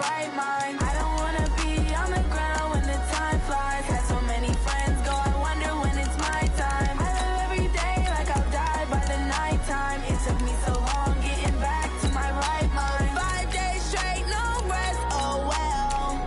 right mind. I don't wanna be on the ground when the time flies. Had so many friends go, I wonder when it's my time. I live every day like I'll die by the nighttime. It took me so long getting back to my right mind. 5 days straight, no rest, oh well.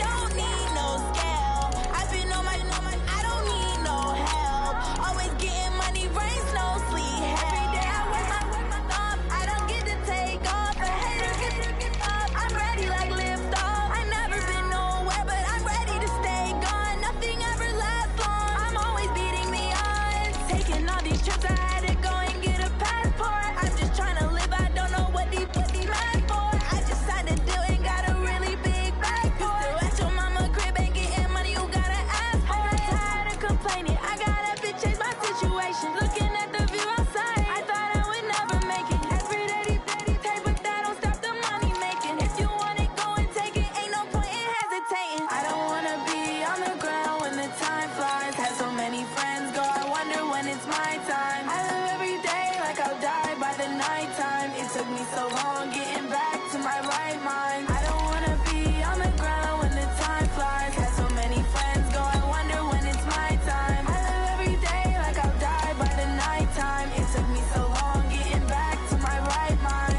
Don't need no scale. I've been on my, I don't need no help. Always getting money, rains, no sleep. Every day I work my thumb. I don't get to take off. A hater get up. I'm ready like lift off. I never been nowhere, but I'm ready to stay gone. Nothing ever lasts long. I'm always beating the odds. Taking all these trips, I had to go and get a passport. I'm just trying to live. I don't know what these mad for. I just signed a deal and got a really big bag for it. Still at your mama crib ain't getting money, you gotta ask for it. Tired of complaining, I gotta change my situation. Looking at the view outside, I thought I would never make it. Every day take, but that don't stop the money making. If you want it, go and take it. Ain't no point in hesitating. I don't wanna be on the ground when the time flies. Had so many friends go, I wonder when it's my time. I live every day like I'll die by the nighttime. It took me so long getting back to my right mind. I don't wanna be on the ground when the time flies. Had so many friends go, I wonder when it's my time. I live every day like I'll die by the nighttime. It took me so long getting back to my right mind.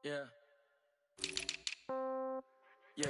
Yeah. Yeah.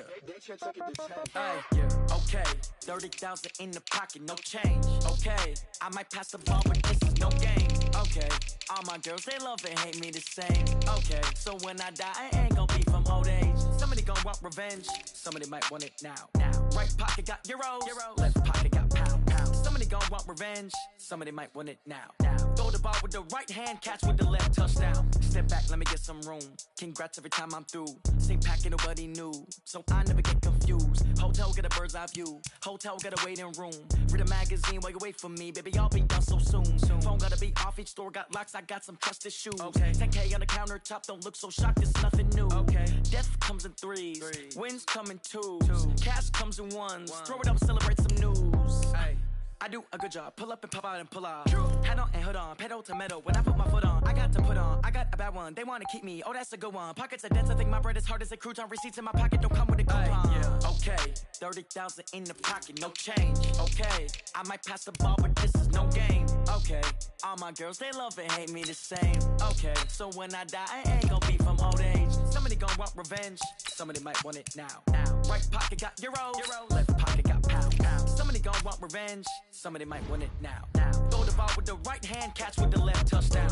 Hey, yeah. Okay. 30,000 in the pocket, no change. Okay. I might pass the ball, but this is no game. Okay. All my girls, they love and hate me the same. Okay. So when I die, I ain't gonna be from old age. Somebody gonna want revenge. Somebody might want it now. Right pocket got euros. Left pocket got pounds. Somebody gonna want revenge. Somebody might want it now. Throw the ball with the right hand, catch with the left, touchdown. Step back, let me get some room. Congrats every time I'm through. Same packet, nobody knew, so I never get confused. Hotel get a bird's eye view. Hotel get a waiting room. Read a magazine while you wait for me, baby. I'll be done so soon. Phone gotta be off. Each store got locks. I got some trusted shoes. Okay. 10K on the countertop. Don't look so shocked. It's nothing new. Okay. Death comes in threes. Wins come in twos. Cash comes in ones. Throw it up, celebrate some news. Hey. I do a good job, pull up and pop out and pull off. Head on and hood on, pedal to metal. When I put my foot on, I got to put on. I got a bad one, they wanna keep me. Oh, that's a good one. Pockets are dense, I think my bread is hard as a crouton. Receipts in my pocket don't come with a coupon. Yeah. Okay, 30,000 in the pocket, no change. Okay, I might pass the ball, but this is no game. Okay, all my girls, they love and hate me the same. Okay, so when I die, I ain't gonna be from old age. Somebody gonna want revenge. Somebody might want it now. Right pocket got euros. Left pocket got pounds. Somebody gonna want revenge. Somebody might want it now. Throw the ball with the right hand, catch with the left, touchdown.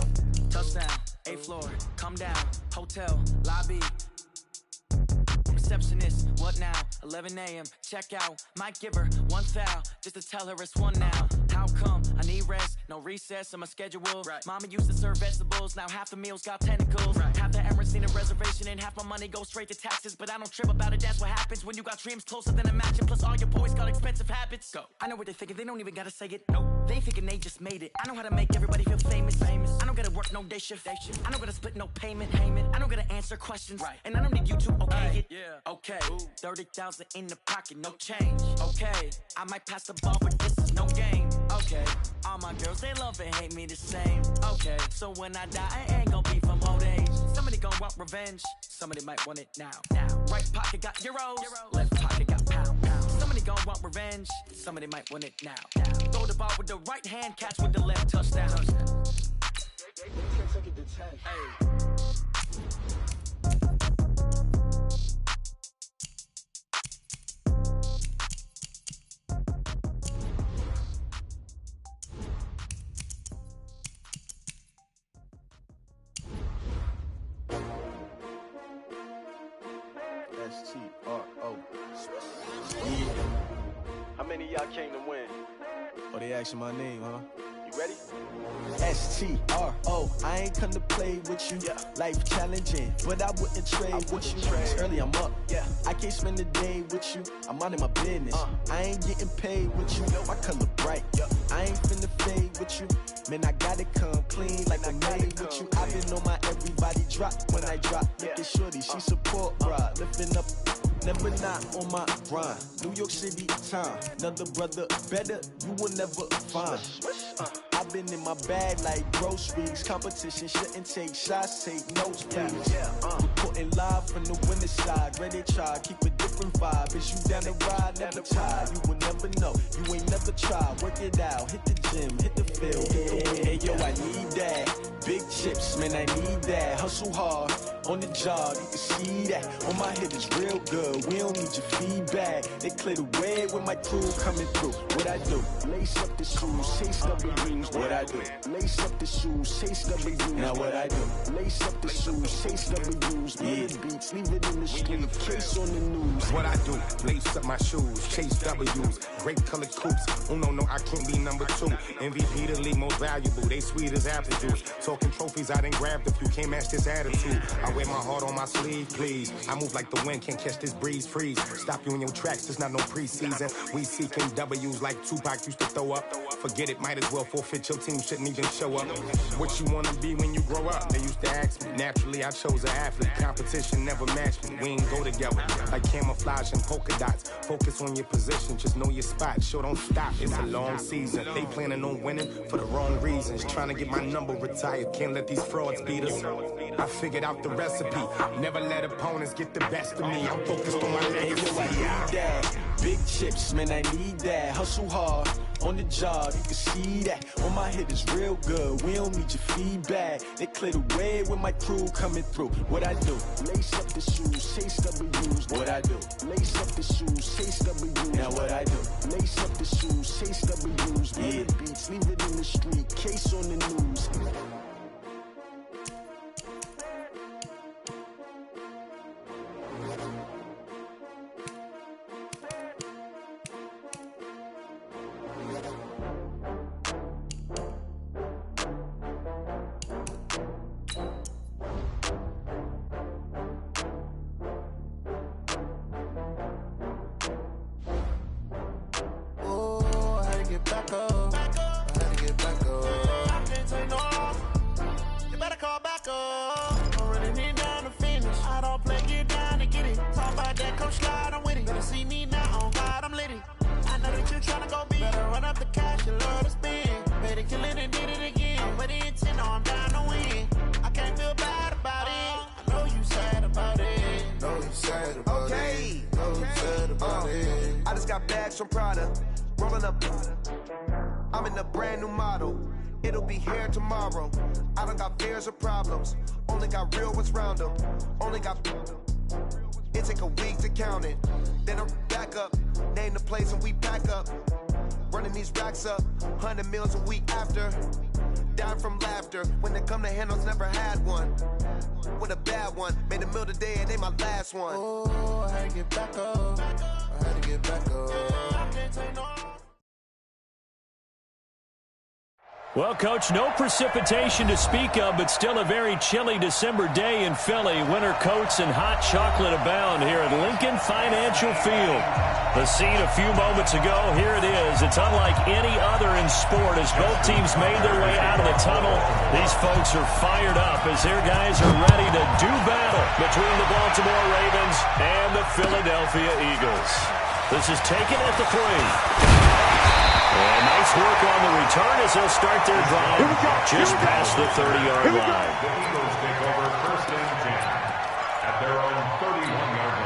Touchdown, 8th floor, come down, hotel, lobby. Receptionist, what now? 11 a.m., check out. Might give her one foul, just to tell her it's one now. How come? I need rest, no recess in my schedule. Right. Mama used to serve vegetables, now half the meals got tentacles. Right. Half the Emirates need a reservation and half my money goes straight to taxes. But I don't trip about it, that's what happens when you got dreams closer than a match. And plus all your boys got expensive habits. Go. I know what they're thinking, they don't even gotta say it. Nope. They ain't thinking they just made it. I know how to make everybody feel famous. I don't gotta work no day shift. I don't gotta split no payment. I don't gotta answer questions. Right. And I don't need you to okay it. Yeah. Okay, 30,000 in the pocket, no change. Okay, I might pass the ball, but this is no game. Okay, all my girls, they love and hate me the same. Okay, so when I die, I ain't gonna be from old age. Somebody gonna want revenge. Somebody might want it now. Right pocket got euros. Left pocket got pounds. Somebody gonna want revenge. Somebody might want it now. Throw the ball with the right hand, catch with the left, touchdown. Hey. STRO. Yeah. How many of y'all came to win? Oh, they asking my name, huh? You Ready? S-T-R-O, I ain't come to play with you. Life challenging, but I wouldn't trade with you. It's early, I'm up. I can't spend the day with you. I'm out of my business. I ain't getting paid with you. My color bright. I ain't finna fade with you. Man, I gotta come clean like I made with you. I've been on my everybody drop when I drop. Look at shorty, she support ride. Lifting up, never not on my grind. New York City time, another brother better, you will never find. I've been in my bag like groceries. Competition shouldn't take shots, take notes, please. Reporting live from the winter side. Ready to try, keep a different vibe. Is you down the ride, never tired. You will never know, you ain't never tried. Work it out, hit the gym, hit the field. Hey, yo, I need that. Big chips, man, I need that. Hustle hard, on the job, you can see that. On my head is real good, we don't need your feedback. They clear the way with my crew coming through. What I do? Lace up the shoes, chase W's. What I do? Lace up the shoes, chase W's. Now what I do? Lace up the shoes, chase W's. Yeah, beats, leave it in the street, case on the news. What I do? Lace up my shoes, chase W's. Great colored coops. Oh no, I can't be number 2. MVP the league most valuable. They sweet as apple juice. Talking trophies, I done grabbed a few. Can't match this attitude. I wear my heart on my sleeve, please. I move like the wind, can't catch this breeze, freeze. Stop you in your tracks, there's not no preseason. We seeking W's like Tupac used to throw up. Forget it, might as well forfeit, your team shouldn't even show up. What you wanna be when you grow up? They used to ask me. Naturally, I chose an athlete. Competition never matched me. We ain't go together. Like camouflage and polka dots. Focus on your position, just know your spot. Sure, don't stop, it's a long season. They planning on winning for the wrong reasons. Trying to get my number retired, can't let these frauds beat us. I figured out the recipe. Never let opponents get the best of me. I'm focused on my legacy. I need that. Big chips, man, I need that. Hustle hard, on the job, you can see that. On my head is real good, we don't need your feedback. They clear the way with my crew coming through. What I do? Lace up the shoes, chase W's. What I do? Lace up the shoes, chase W's. Now what I do? Lace up the shoes, chase W's. Yeah, beats, leave it in the street, case on the news. From Prada, rolling up. I'm in a brand new model. It'll be here tomorrow. I don't got fears or problems. Only got real ones round them. Only got. It take a week to count it. Then I'm back up. Name the place and we pack up. Running these racks up. 100 meals a week after. Dying from laughter. When it come to handles, never had one. With a bad one. Made a meal today and they my last one. Oh, I had to get back up. I had to get back up. Well, Coach, no precipitation to speak of, but still a very chilly December day in Philly. Winter coats and hot chocolate abound here at Lincoln Financial Field. The scene a few moments ago, here it is. It's unlike any other in sport as both teams made their way out of the tunnel. These folks are fired up as their guys are ready to do battle between the Baltimore Ravens and the Philadelphia Eagles. This is taken at the 3. And nice work on the return as they'll start their drive just past the 30-yard line. The Eagles take over first and 10 at their own 31-yard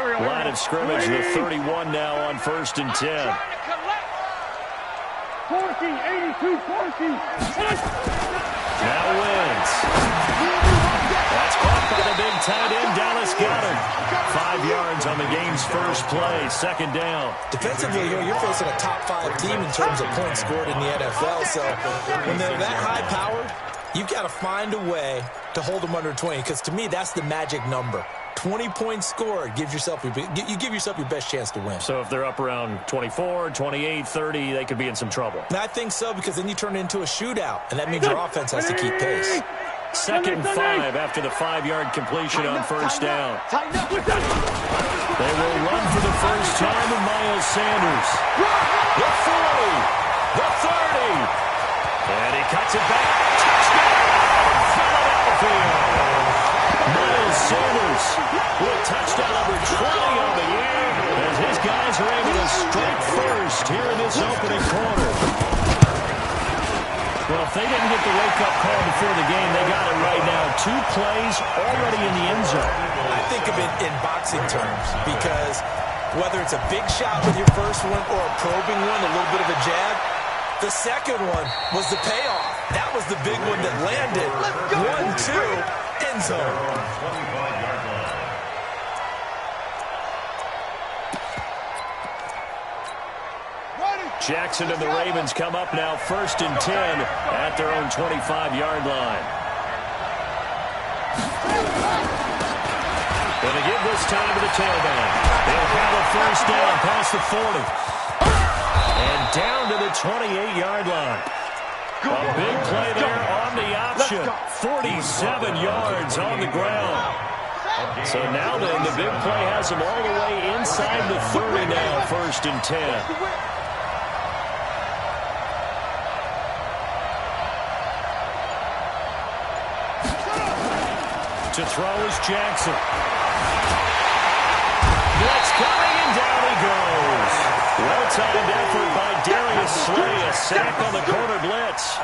line. Line of scrimmage, the 31 now on first and 10. 40, 82, 40. Now wins. That's caught by the big tight end, Dallas Goedert. 5 yards on the game's first play, second down. Defensively here, you're facing a top 5 team in terms of points scored in the NFL. So when they're that high powered, you've got to find a way to hold them under 20, because to me, that's the magic number. 20 points scored, you give yourself your best chance to win. So if they're up around 24, 28, 30, they could be in some trouble. And I think so, because then you turn it into a shootout, and that means your offense has to keep pace. 2nd and 5 after the 5-yard completion on first down. They will run for the first time with Miles Sanders. The 40, the 30, and he cuts it back. Touchdown, Philadelphia. Miles Sanders with touchdown number 20 on the year as his guys are able to strike first here in this opening quarter. Well, if they didn't get the wake-up call before the game, they got it right now. 2 plays already in the end zone. I think of it in boxing terms, because whether it's a big shot with your first one or a probing one, a little bit of a jab, the second one was the payoff. That was the big one that landed. 1-2, end zone. Jackson and the Ravens come up now 1st and 10 at their own 25-yard line. Going to give this time to the tailback. They'll have a first down past the 40. And down to the 28-yard line. A big play there on the option. 47 yards on the ground. So now then, the big play has him all the way inside the 30 now, 1st and 10. To throw is Jackson. Blitz coming, and down he goes. Well-timed effort by Darius Slay. A sack on the corner blitz.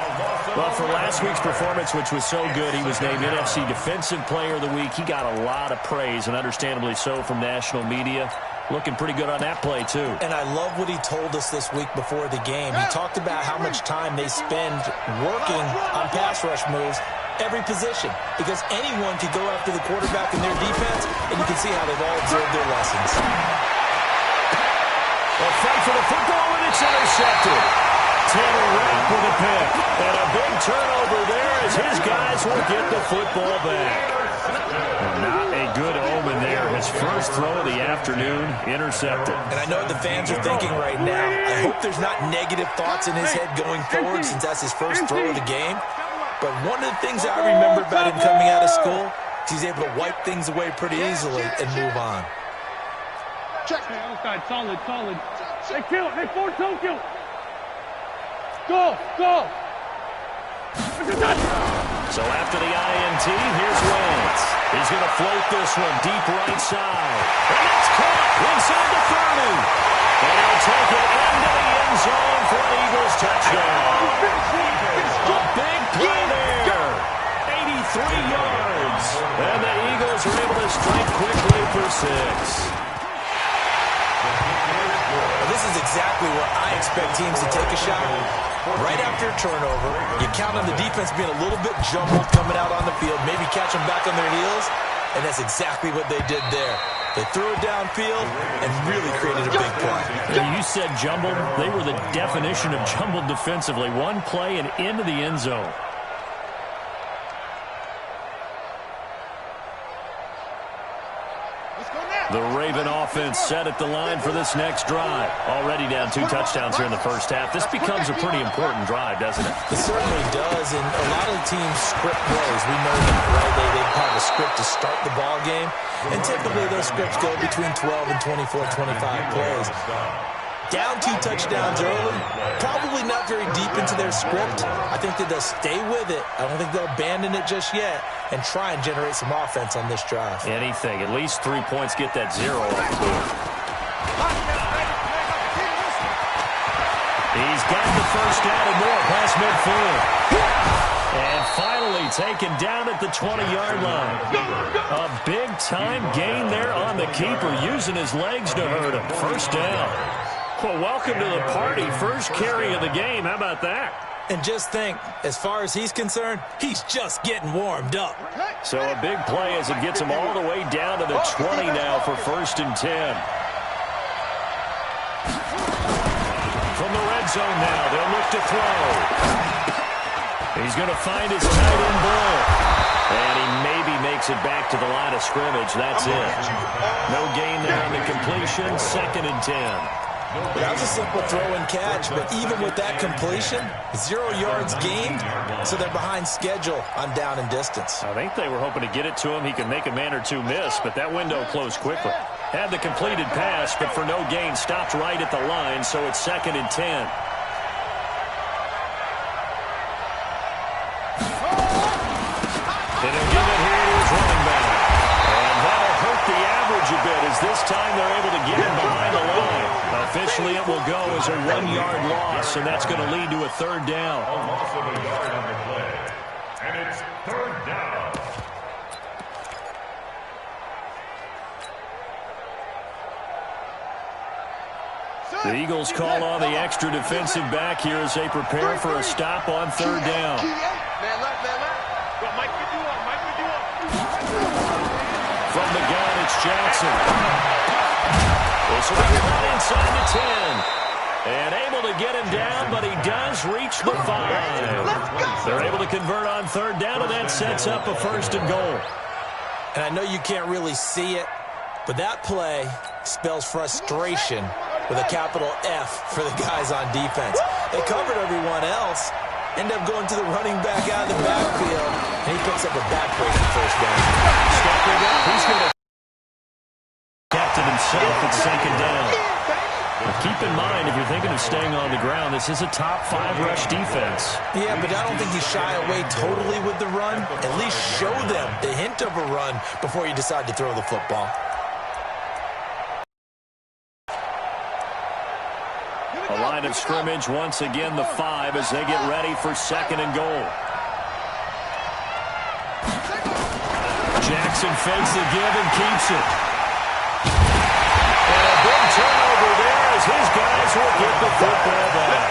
Well, for last week's performance, which was so good, he was named NFC Defensive Player of the Week. He got a lot of praise, and understandably so, from national media. Looking pretty good on that play, too. And I love what he told us this week before the game. He talked about how much time they spend working on pass rush moves, every position, because anyone can go after the quarterback in their defense, and you can see how they've all observed their lessons. A fight for the football, and it's intercepted. Tanner Rapp with a pick, and a big turnover there as his guys will get the football back. Not a good omen there. His first throw of the afternoon, intercepted. And I know what the fans are thinking right now. I hope there's not negative thoughts in his head going forward, since that's his first throw of the game. But one of the things I remember about him coming out of school is he's able to wipe things away pretty easily and move on. Check. Hey, outside, solid, solid. They kill it. They force don't kill. Go, go. So after the INT, here's Wentz. He's going to float this one deep right side. And it's caught inside the 30. And he'll take it into the end zone for an Eagles touchdown. A big play there. 83 yards. And the Eagles are able to strike quickly for 6. This is exactly where I expect teams to take a shot. Right after a turnover, you count on the defense being a little bit jumbled coming out on the field, maybe catch them back on their heels, and that's exactly what they did there. They threw it downfield and really created a big play. You said jumbled. They were the definition of jumbled defensively. One play and into the end zone. The Raven offense set at the line for this next drive. Already down 2 touchdowns here in the first half. This becomes a pretty important drive, doesn't it? It certainly does, and a lot of teams script plays. We know that, right? They have a script to start the ball game, and typically those scripts go between 12 and 24, 25 plays. Down 2 touchdowns early, probably not very deep into their script. I think that they'll stay with it. I don't think they'll abandon it just yet and try and generate some offense on this drive. Anything. At least 3 points, get that 0 off the board. He's got the first down and more past midfield. And finally taken down at the 20-yard line. A big-time gain there on the keeper, using his legs to hurt him. First down. Well, welcome to the party. First carry of the game. How about that? And just think, as far as he's concerned, he's just getting warmed up. So a big play as it gets him all the way down to the 20 now for 1st and 10. From the red zone now, they'll look to throw. He's going to find his tight end Bull. And he maybe makes it back to the line of scrimmage. That's it. No gain there on the completion. 2nd and 10. That was a simple throw and catch, but even with that completion, 0 yards gained, so they're behind schedule on down and distance. I think they were hoping to get it to him. He could make a man or two miss, but that window closed quickly. Had the completed pass, but for no gain, stopped right at the line, so it's 2nd and 10. And he'll give it here to his running back. And that'll hurt the average a bit as this time they're able to get him behind the line. Officially, it will go as a 1-yard loss, and that's going to lead to a 3rd down. A loss of a yard on the play. And it's 3rd down. The Eagles call on the extra defensive back here as they prepare for a stop on 3rd down. From the gun, it's Jackson. This will be caught inside the 10. And able to get him down, but he does reach the 5. They're able to convert on 3rd down, and that sets up a 1st and goal. And I know you can't really see it, but that play spells frustration with a capital F for the guys on defense. They covered everyone else, end up going to the running back out of the backfield, and he picks up a back-breaking 1st down. Stepping up, he's going to captain himself at 2nd down. But keep in mind, if you're thinking of staying on the ground, this is a top 5 rush defense. Yeah, but I don't think you shy away totally with the run. At least show them the hint of a run before you decide to throw the football. A line of scrimmage, once again, the 5 as they get ready for 2nd and goal. Jackson fakes the give and keeps it. And a big turnover there as his guys will get the football back.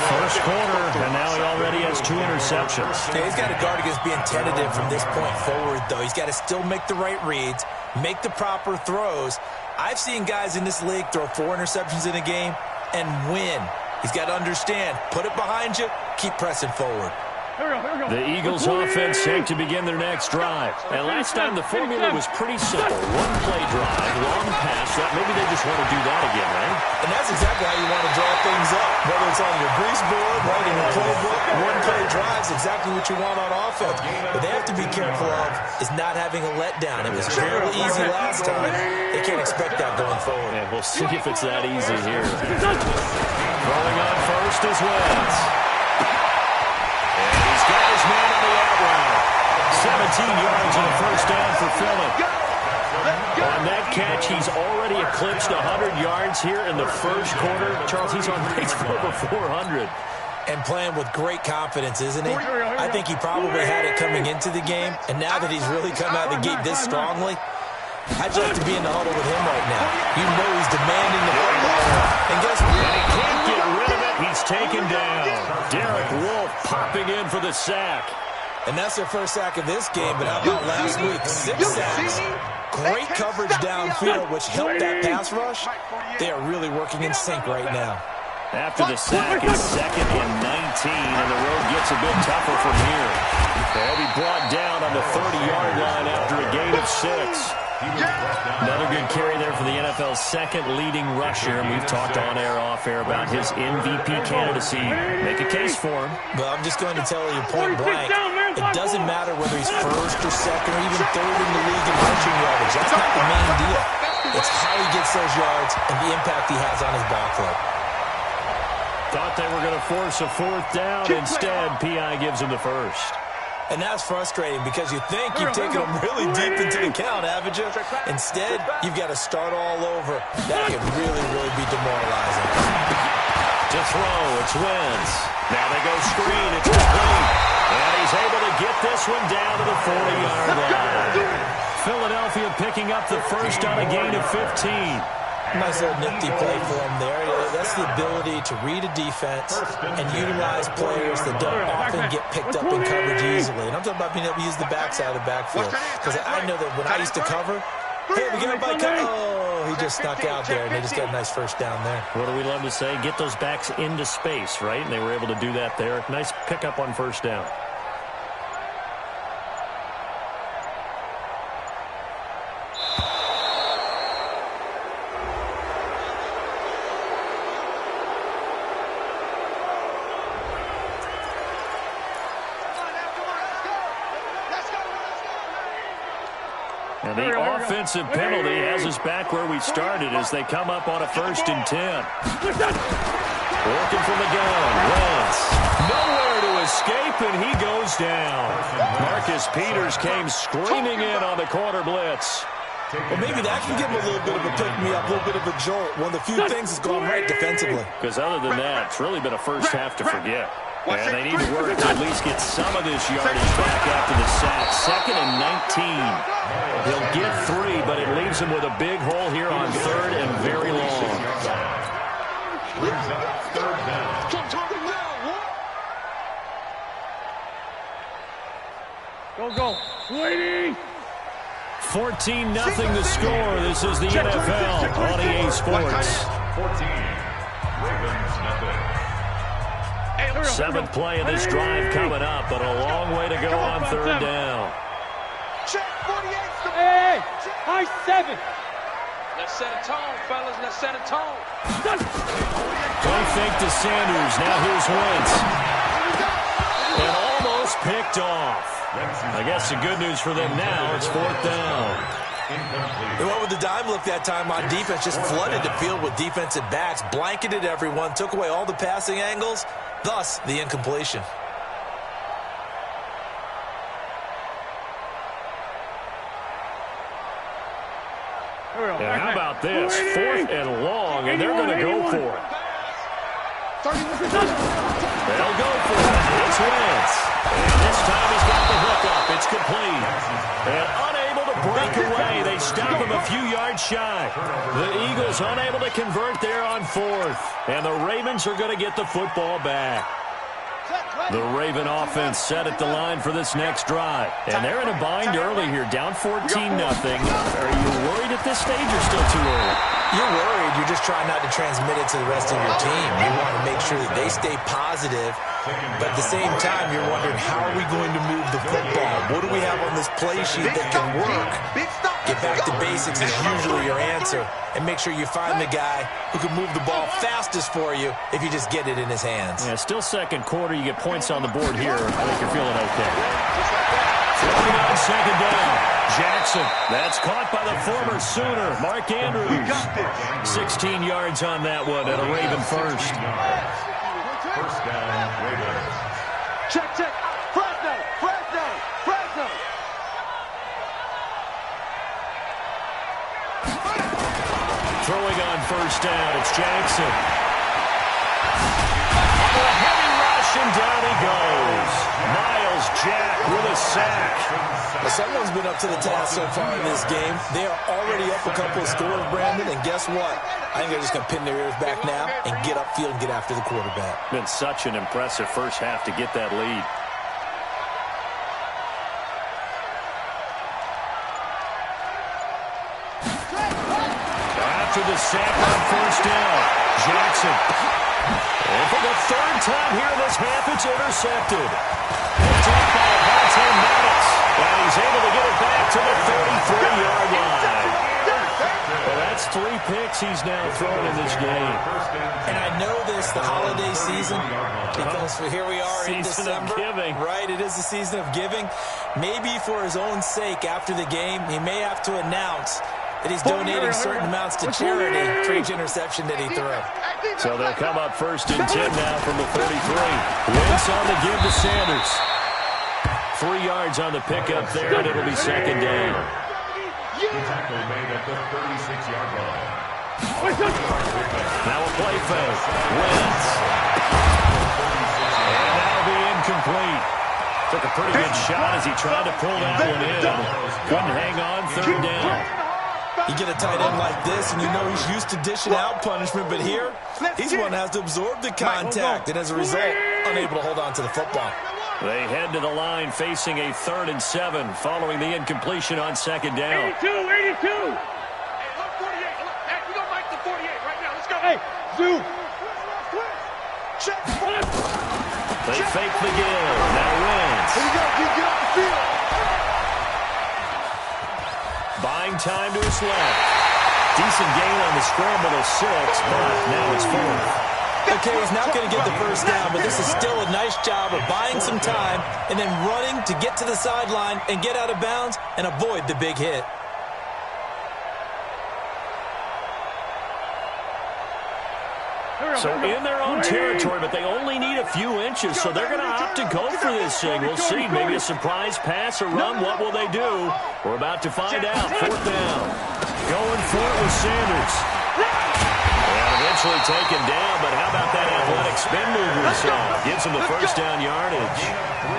1st quarter, and now he already has 2 interceptions. Yeah, he's got to guard against being tentative from this point forward, though. He's got to still make the right reads, make the proper throws. I've seen guys in this league throw 4 interceptions in a game and win. He's got to understand, put it behind you, keep pressing forward. The Eagles offense set to begin their next drive. And last time the formula was pretty simple. 1-play drive, long pass. Maybe they just want to do that again, right? And that's exactly how you want to draw things up. Whether it's on your grease board, right in your playbook, 1-play drive is exactly what you want on offense. But they have to be careful of is not having a letdown. It was fairly easy last time. They can't expect that going forward. And we'll see if it's that easy here. Rolling on first is Wentz. He's got his man on the out route. 17 yards and a 1st down for Philly. On that catch, he's already eclipsed 100 yards here in the 1st quarter. Charles, he's on pace for over 400. And playing with great confidence, isn't he? I think he probably had it coming into the game, and now that he's really come out of the gate this strongly, I'd like to be in the huddle with him right now. You know he's demanding the football. And guess what? And he can't get rid of it. He's taken down. Derek Wolfe popping in for the sack. And that's their 1st sack of this game, but how about last week? 6 sacks. Great coverage downfield, which helped that pass rush. They are really working in sync right now. After the sack, it's 2nd and 19, and the road gets a bit tougher from here. They'll be brought down on the 30-yard line after a gain of 6. Another good carry there for the NFL's 2nd leading rusher, and we've talked on air, off air about his MVP candidacy. Make a case for him. Well, I'm just going to tell you point blank, it doesn't matter whether he's 1st or 2nd or even 3rd in the league in rushing yardage. That's not the main deal. It's how he gets those yards and the impact he has on his ball club. Thought they were going to force a 4th down. Instead, P.I. gives him the 1st. And that's frustrating because you think you've taken them really deep into the count, haven't you? Instead, you've got to start all over. That can really, really be demoralizing. To throw, it's Wentz. Now they go screen, it's complete. And he's able to get this one down to the 40-yard line. Philadelphia picking up the 1st on a gain of 15. Nice little nifty play for him there. That's the ability to read a defense and utilize players that don't often get picked up in coverage easily. And I'm talking about being able to use the backside of the backfield. Because I know that when I used to cover, Hey, we got by. Oh, he just snuck out there, and they just got a nice first down there. What do we love to say? Get those backs into space, right? And they were able to do that there. Nice pickup on first down. And the offensive penalty has us back where we started as they come up on a 1st and 10. Working from the gun. Wentz. Nowhere to escape, and he goes down. Marcus Peters came screaming in on the corner blitz. Well, maybe that can give him a little bit of a pick-me-up, a little bit of a jolt. One of the few things that's gone right defensively. Because other than that, it's really been a first half to forget. And they need to work to at least get some of this yardage back after the sack. 2nd and 19. He'll get 3, but it leaves him with a big hole here on 3rd and very long. Go. Lady! 14-0 the score. This is the NFL on EA Sports. 14. Ravens, nothing. 7th play of this drive coming up, but a long way to go on 3rd down. Hey, high 7. Let's set a tone, fellas. Let's set a tone. Play fake to Sanders. Now here's Wentz. And almost picked off. I guess the good news for them now, it's 4th down. They went with the dime look that time on defense, just flooded the field with defensive backs, blanketed everyone, took away all the passing angles, thus the incompletion. And how about this? 4th and long, and they're going to go for it. They'll go for it. It's Wentz. And this time he's got the hook up. It's complete. And unable to break away. They stop him a few yards shy. The Eagles unable to convert there on 4th. And the Ravens are going to get the football back. The Raven offense set at the line for this next drive. And they're in a bind early here, down 14-0. Are you worried at this stage or still too early? You're worried. You're just trying not to transmit it to the rest of your team. You want to make sure that they stay positive. But at the same time, you're wondering, how are we going to move the football? What do we have on this play sheet that can work? Get back to basics is usually your answer. And make sure you find the guy who can move the ball fastest for you if you just get it in his hands. Yeah, still 2nd quarter. You get points on the board here. I think you're feeling okay. Flipping on 2nd down. Jackson. That's caught by the former Sooner, Mark Andrews. 16 yards on that one at a Raven first. First down, Ravens. Check. Fresno. Throwing on first down, it's Jackson. A heavy rush, and down he goes. Miles Jack with a sack. Well, someone's been up to the task so far in this game. They are already up a couple of scores, Brandon, and guess what? I think they're just going to pin their ears back now and get upfield and get after the quarterback. Been such an impressive first half to get that lead. After the sack on first down, Jackson. And for the 3rd time here in this half, it's intercepted. Picked up by Avonte Maddox. And he's able to get it back to the 33-yard line. Well, that's 3 picks he's now thrown in this game. And I know this, the holiday season, because here we are in December. Season of giving. Right, it is the season of giving. Maybe for his own sake after the game, he may have to announce that he's donating certain amounts to charity for each interception that he threw. So they'll come up 1st and 10 now from the 33. Wentz on the give to Sanders. 3 yards on the pickup there, and it'll be 2nd down. The tackle made at the 36-yard line. Now a play fake. Wentz. And that'll be incomplete. Took a pretty good shot as he tried to pull that one in. Couldn't hang on 3rd down. You get a tight end like this, and you know he's used to dishing out punishment, but here, he's one that has to absorb the contact, and as a result, unable to hold on to the football. They head to the line facing a 3rd and 7 following the incompletion on 2nd down. 82, 82. Hey, look, 48. Look, hey, we gonna make the 48 right now. Let's go. Hey, Zoo. Check. They fake the give. Now Wentz. Here we go. Get off the field. Buying time to his left. Decent gain on the scramble of 6, but now it's 4th. Okay, he's not going to get the first down, but this is still a nice job of buying some time and then running to get to the sideline and get out of bounds and avoid the big hit. So in their own territory, but they only need a few inches, so they're going to opt to go for this thing. We'll see. Maybe a surprise pass or run. What will they do? We're about to find out. 4th down. Going for it with Sanders. And eventually taken down, but how about that athletic spin move we saw? Gives them the first down yardage.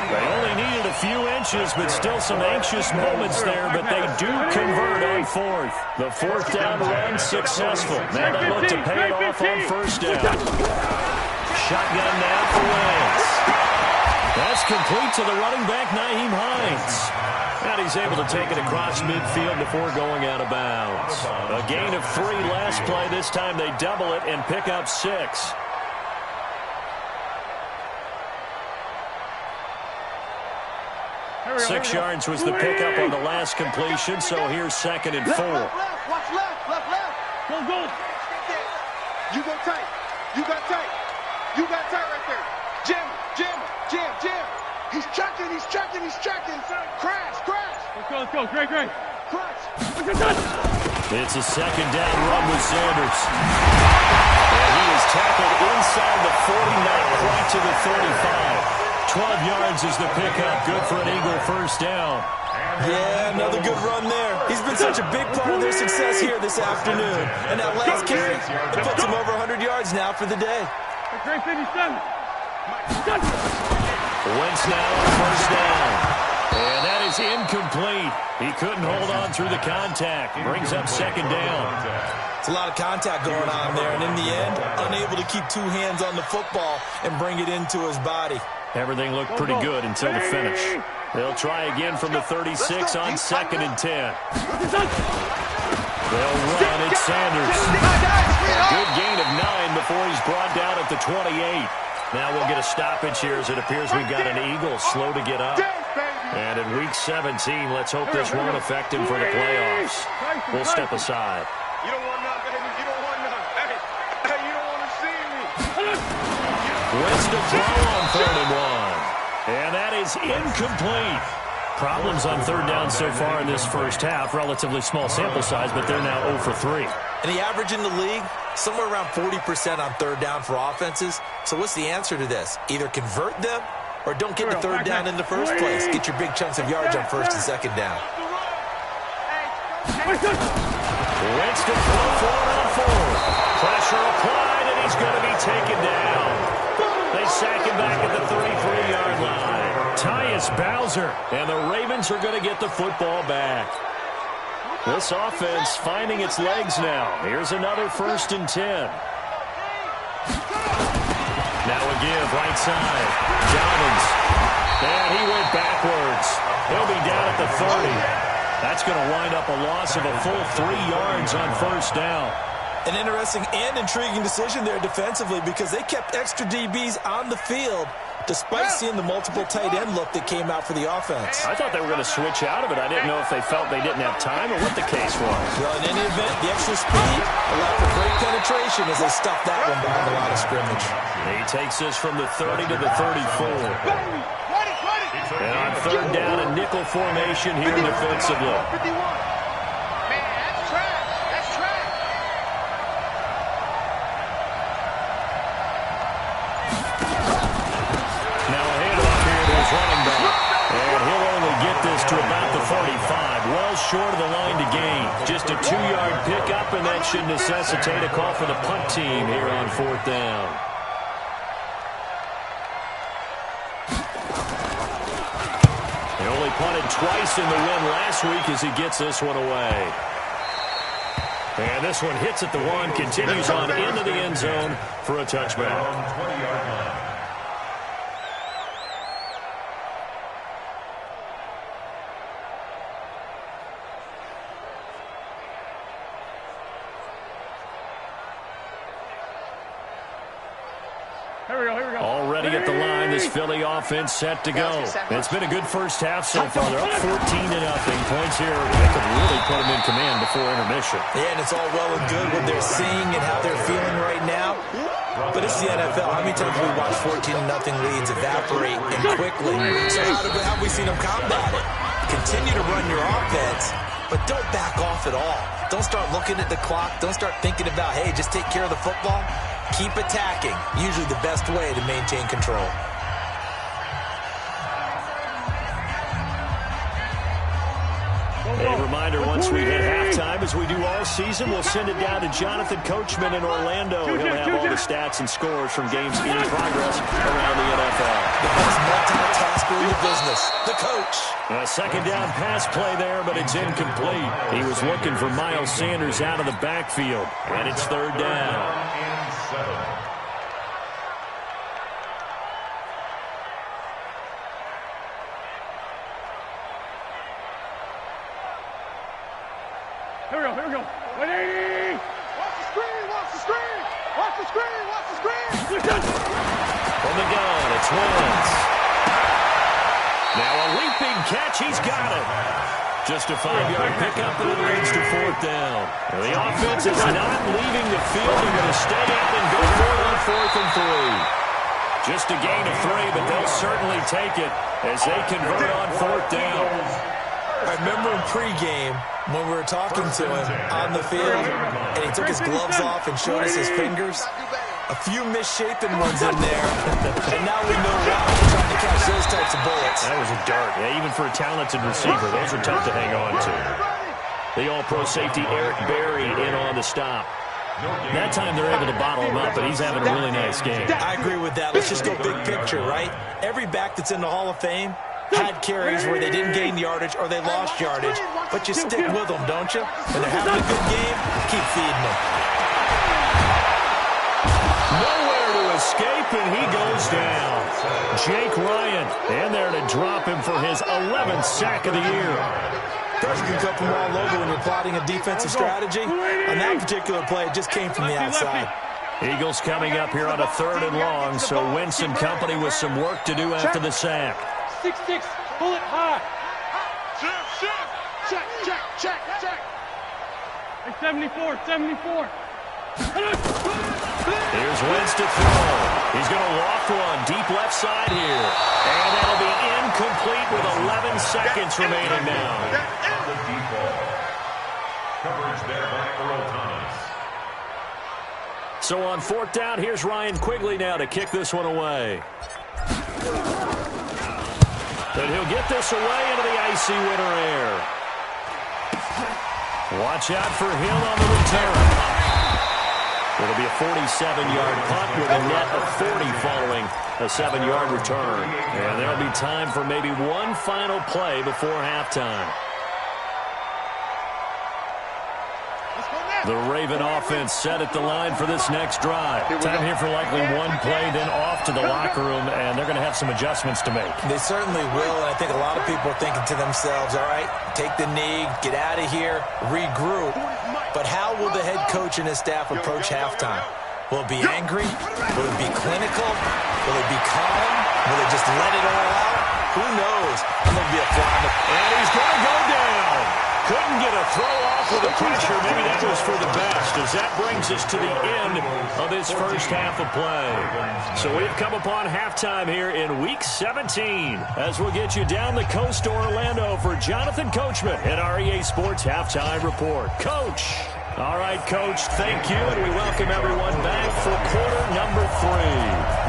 They only needed a few inches, but still some anxious moments there, but they do convert on 4th. The 4th down run successful. Now they look to pay it off on 1st down. Shotgun now for Wentz. That's complete to the running back, Nyheim Hines. And he's able to take it across midfield before going out of bounds. A gain of 3 last play. This time they double it and pick up 6. Six yards was the pickup on the last completion, so here's 2nd and 4. Watch left. Go. You go tight. You got tight. You got tight right there. Jam. He's checking. Crash. Let's go. Great. Crash. It's a 2nd down run with Sanders. And he is tackled inside the 40, not quite to the 35. 12 yards is the pickup. Good for an Eagle first down. Yeah, another good run there. He's been such a big part of their success here this afternoon. And that last carry, it puts him over 100 yards now for the day. Great 57. Wentz now on 1st down. And that is incomplete. He couldn't hold on through the contact. Brings up 2nd down. It's a lot of contact going on there. And in the end, unable to keep 2 hands on the football and bring it into his body. Everything looked pretty good until the finish. They'll try again from the 36 on 2nd and 10. They'll run. It's Sanders. A good gain of 9 before he's brought down at the 28. Now we'll get a stoppage here as it appears we've got an Eagle slow to get up. And in week 17, let's hope this won't affect him for the playoffs. We'll step aside. You don't want none, baby. You don't want none. Hey, you don't want to see me. Wentz to throw on 3rd and 1. And that is incomplete. Problems on 3rd down so far in this first half. Relatively small sample size, but they're now 0 for 3. And the average in the league, somewhere around 40% on 3rd down for offenses. So what's the answer to this? Either convert them or don't get the 3rd down in the first place. Get your big chunks of yards on 1st and 2nd down. Wentz to throw for it on 4th. Pressure applied, and he's going to be taken down. They sack him back at the 33-yard line. Tyus Bowser, and the Ravens are going to get the football back. This offense finding its legs now. Here's another 1st and 10. Now a give, right side. Dobbins. And he went backwards. He'll be down at the 30. That's going to wind up a loss of a full 3 yards on 1st down. An interesting and intriguing decision there defensively because they kept extra DBs on the field despite seeing the multiple tight end look that came out for the offense. I thought they were going to switch out of it. I didn't know if they felt they didn't have time or what the case was. Well, in any event, the extra speed allowed for great penetration as they stuffed that one behind the line of scrimmage. He takes this from the 30 to the 34. And on 3rd down, a nickel formation here defensively. 51. Running back, and he'll only get this to about the 45, well short of the line to gain. Just a 2-yard pickup, and that should necessitate a call for the punt team here on 4th down. He only punted twice in the win last week as he gets this one away. And this one hits at the 1, continues on into the end zone for a touchback. this Philly offense set to go. It's been a good first half so far. They're up 14-0. Points here. They could really put them in command before intermission. Yeah, and it's all well and good what they're seeing and how they're feeling right now. But it's the NFL. How many times have we watched 14-0 leads evaporate and quickly? So how have we seen them combat it? Continue to run your offense, but don't back off at all. Don't start looking at the clock. Don't start thinking about, hey, just take care of the football. Keep attacking. Usually the best way to maintain control. A reminder, once we hit halftime, as we do all season, we'll send it down to Jonathan Coachman in Orlando. He'll have all the stats and scores from games in progress around the NFL. The best multitasker in the business, the coach. A second down pass play there, but it's incomplete. He was looking for Miles Sanders out of the backfield, and it's third down. Here we go. 180! Watch the screen, watch the screen! Watch the screen, watch the screen! From the gun, it's Wentz. Now a leaping catch, he's got it. Just a 5-yard pickup, and it leads to fourth down. The offense is not leaving the field. They're going to stay up and go for it on 4th and 3. Just a gain of 3, but they'll certainly take it as they convert on 4th down. I remember in pregame when we were talking to him on the field, and he took his gloves off and showed us his fingers. A few misshapen ones in there, and now we know why we're trying to catch those types of bullets. That was a dart. Yeah, even for a talented receiver, those are tough to hang on to. The all-pro safety Eric Berry in on the stop. That time they're able to bottle him up, but he's having a really nice game. I agree with that. Let's just go big picture, right? Every back that's in the Hall of Fame had carries where they didn't gain yardage or they lost yardage, but you stick with them, don't you? When they're having a good game, keep feeding them. Nowhere to escape, and he goes down. Jake Ryan in there to drop him for his 11th sack of the year. Pressure can come from all over when you're plotting a defensive strategy. On that particular play, it just came from the outside. Eagles coming up here on a 3rd and long, so Wentz and company with some work to do after the sack. 6-6, pull it high. Check. Hey, 74. Here's Wentz to throw. He's going to loft one deep left side here. And that'll be incomplete with 11 seconds remaining now. The default. Coverage there by Earl Thomas. So on 4th down, here's Ryan Quigley now to kick this one away. And he'll get this away into the icy winter air. Watch out for Hill on the return. It'll be a 47-yard punt with a net of 40 following a 7-yard return. And there'll be time for maybe one final play before halftime. The Raven offense set at the line for this next drive. Time here for likely one play, then off to the locker room, and they're going to have some adjustments to make. They certainly will, and I think a lot of people are thinking to themselves, all right, take the knee, get out of here, regroup. But how will the head coach and his staff approach halftime? Will it be angry? Will it be clinical? Will it be calm? Will it just let it all out? Who knows? I'm going to be a fly. And he's going to go down. Couldn't get a throw off with the pressure. Maybe that was for the best, as that brings us to the end of this first half of play. So we've come upon halftime here in Week 17, as we'll get you down the coast to Orlando for Jonathan Coachman at our EA Sports Halftime Report. Coach. All right, Coach, thank you, and we welcome everyone back for quarter number 3.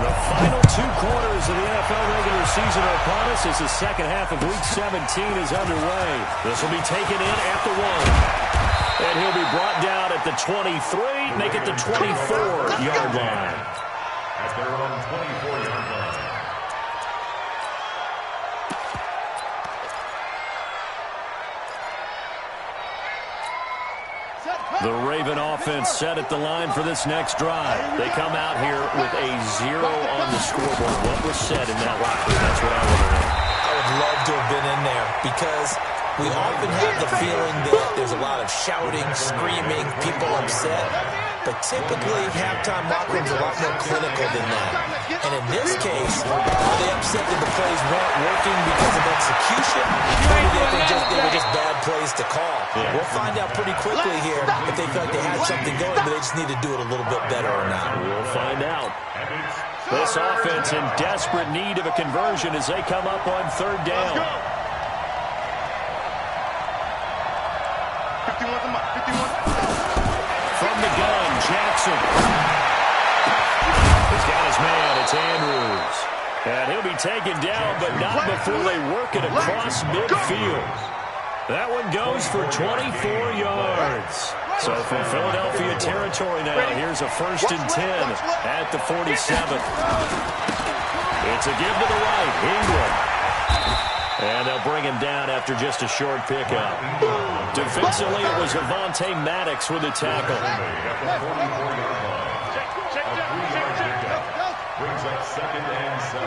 The final 2 quarters of the NFL regular season are upon us as the second half of Week 17 is underway. This will be taken in at the 1. And he'll be brought down at the 23, make it the 24-yard line. At their own 24-yard line. The Raven offense set at the line for this next drive. They come out here with a 0 on the scoreboard. What was said in that locker room? That's what I want to know. I would love to have been in there because we often have the feeling that there's a lot of shouting, screaming, people upset. But typically, halftime locker rooms are a lot more clinical than that. And in this case, are they upset that the plays weren't working because of execution? Or they were just bad plays to call? We'll find out pretty quickly here if they feel like they had something going, but they just need to do it a little bit better or not. We'll find out. This offense in desperate need of a conversion as they come up on third down. 51's a mark. 51. From the gun, Jackson. He's got his man. It's Andrews. And he'll be taken down, but not before they work it across midfield. That one goes for 24 yards. So from Philadelphia territory now, here's a 1st and 10 at the 47th. It's a give to the right, Ingram. And they'll bring him down after just a short pickup. Defensively, it was Avonte Maddox with the tackle. Brings up 2nd and 7.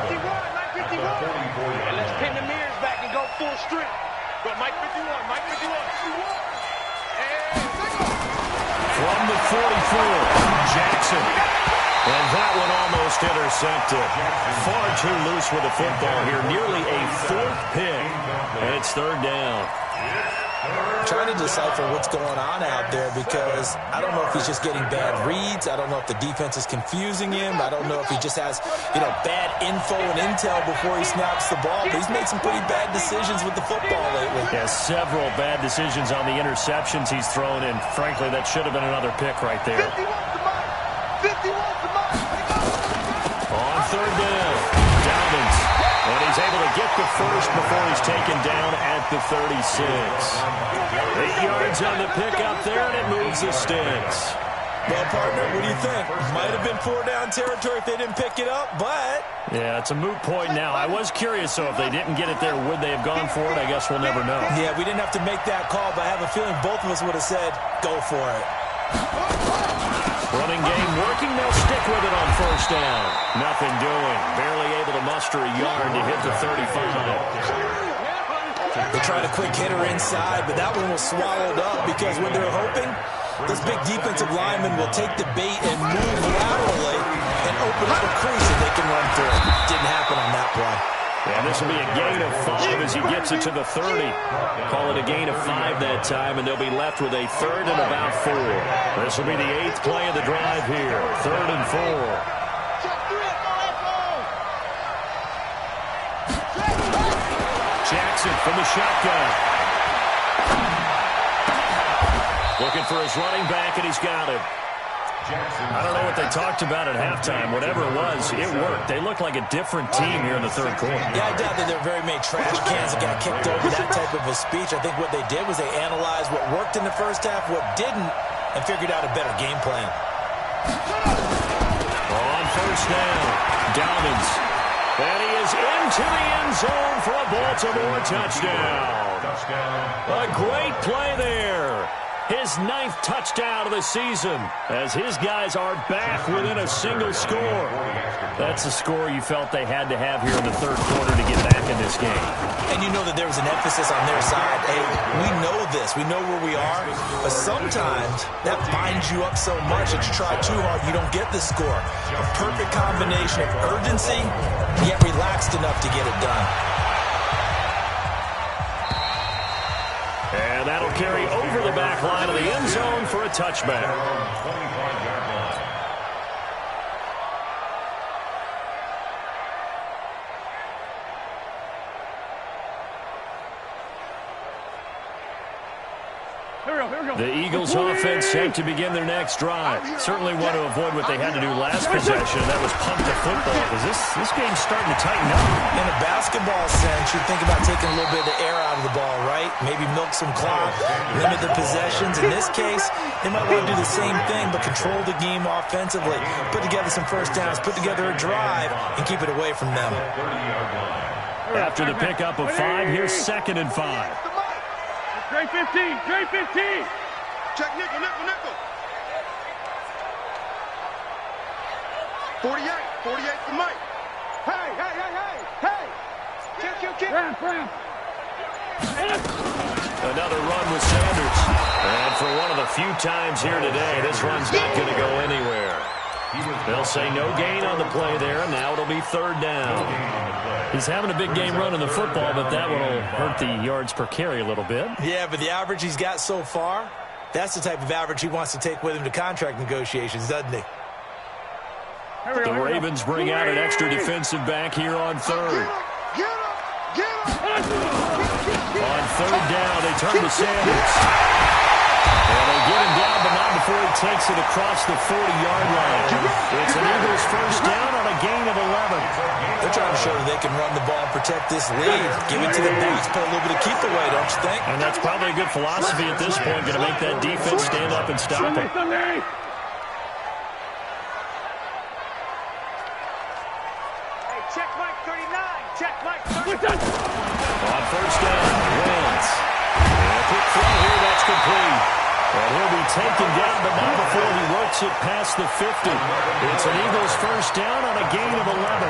Let's pin the mirrors back and go full strip. Go, Mike 51, Mike 51. From the 44, Jackson. And that one almost intercepted. Far too loose with the football here. Nearly a 4th pick. And it's 3rd down. Trying to decipher what's going on out there because I don't know if he's just getting bad reads. I don't know if the defense is confusing him. I don't know if he just has, bad info and intel before he snaps the ball. But he's made some pretty bad decisions with the football lately. Yeah, several bad decisions on the interceptions he's thrown, and frankly, that should have been another pick right there. 51's the mark. On third down, Dobbins. And he's able to get the first before he's taken down at the 36. 8 yards on the pickup there, and it moves the sticks. Well, partner, what do you think? Might have been 4-down territory if they didn't pick it up, but... Yeah, it's a moot point now. I was curious, so if they didn't get it there, would they have gone for it? I guess we'll never know. Yeah, we didn't have to make that call, but I have a feeling both of us would have said, go for it. Running game working. They'll stick with it on 1st down. Nothing doing. Barely able to muster a yard to hit the 35. They tried a quick hitter inside, but that one was swallowed up because when they're hoping, those big defensive linemen will take the bait and move laterally and open up a crease and they can run through it. Didn't happen on that play. And this will be a gain of 5 as he gets it to the 30. Call it a gain of 5 that time, and they'll be left with a 3rd and about 4. This will be the 8th play of the drive here. 3rd and 4. Jackson from the shotgun. Looking for his running back, and he's got it. I don't know what they talked about at halftime. Whatever it was, it worked. They looked like a different team here in the 3rd quarter. Yeah, I doubt that there were very many trash cans that got kicked over, that type of a speech. I think what they did was they analyzed what worked in the first half, what didn't, and figured out a better game plan. On 1st down, Dobbins. And he is into the end zone for a Baltimore touchdown. A great play there. His 9th touchdown of the season as his guys are back within a single score. That's a score you felt they had to have here in the 3rd quarter to get back in this game. And you know that there was an emphasis on their side. Hey, we know this. We know where we are. But sometimes that binds you up so much that you try too hard, you don't get the score. A perfect combination of urgency, yet relaxed enough to get it done. And that'll carry over the back line of the end zone for a touchback. The Eagles offense set to begin their next drive. Certainly want to avoid what they had to do last possession. That was punt the football because this game's starting to tighten up. In a basketball sense, you think about taking a little bit of the air out of the ball, right? Maybe milk some clock, limit the possessions. In this case, they might want to do the same thing but control the game offensively. Put together some 1st downs, put together a drive, and keep it away from them. After the pickup of 5, here's 2nd and 5. Trey 15, Trey 15. Check nickel, nickel, nickel. 48 for Mike. Hey. Check. Ramp. another run with Sanders. And for one of the few times here today, this run's not going to go anywhere. They'll say no gain on the play there, and now it'll be third down. He's having a big game running the football, but that one will hurt the yards per carry a little bit. Yeah, but the average he's got so far, that's the type of average he wants to take with him to contract negotiations, doesn't he? The Ravens bring out an extra defensive back here on third. On third down, they turn to Sanders. And they get him down, but not before he takes it across the 40-yard line. It's an Eagles first down on a gain of 11. They're trying to show that they can run the ball and protect this lead. Give it to the backs, put a little bit of keep away, don't you think? And that's probably a good philosophy at this point, going to make that defense stand up and stop it. Check Mike 39. Check Mike 39. On first down, Wentz. And a quick throw here, that's complete. And he'll be taken down, but not before he works it past the 50. It's an Eagles first down on a gain of 11.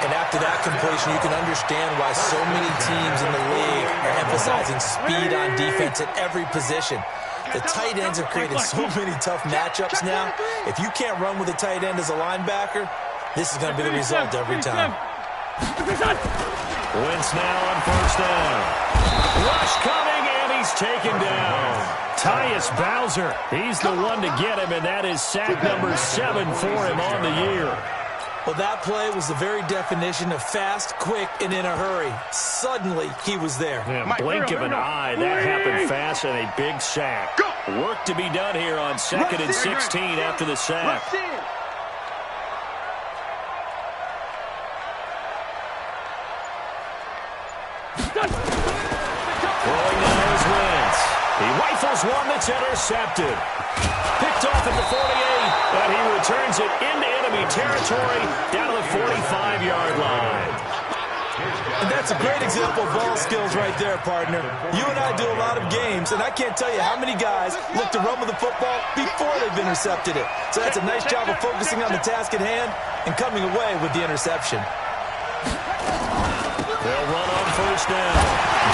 And after that completion, you can understand why so many teams in the league are emphasizing speed on defense at every position. The tight ends have created so many tough matchups now. If you can't run with a tight end as a linebacker, this is going to be the result every time. Wentz now on first down. Rush coming, and he's taken down. Tyus Bowser, he's the one to get him, and that is sack number 7 for him on the year. Well, that play was the very definition of fast, quick, and in a hurry. Suddenly, he was there. Yeah, blink of an eye, that happened fast, and a big sack. Work to be done here on 2nd and 16 after the sack. Throwing now is Wentz. He rifles one that's intercepted. Picked off at the 48, but he returns it into enemy territory down to the 45-yard line. And that's a great example of ball skills right there, partner. You and I do a lot of games, and I can't tell you how many guys look to run with the football before they've intercepted it. So that's a nice job of focusing on the task at hand and coming away with the interception. They'll run on first down.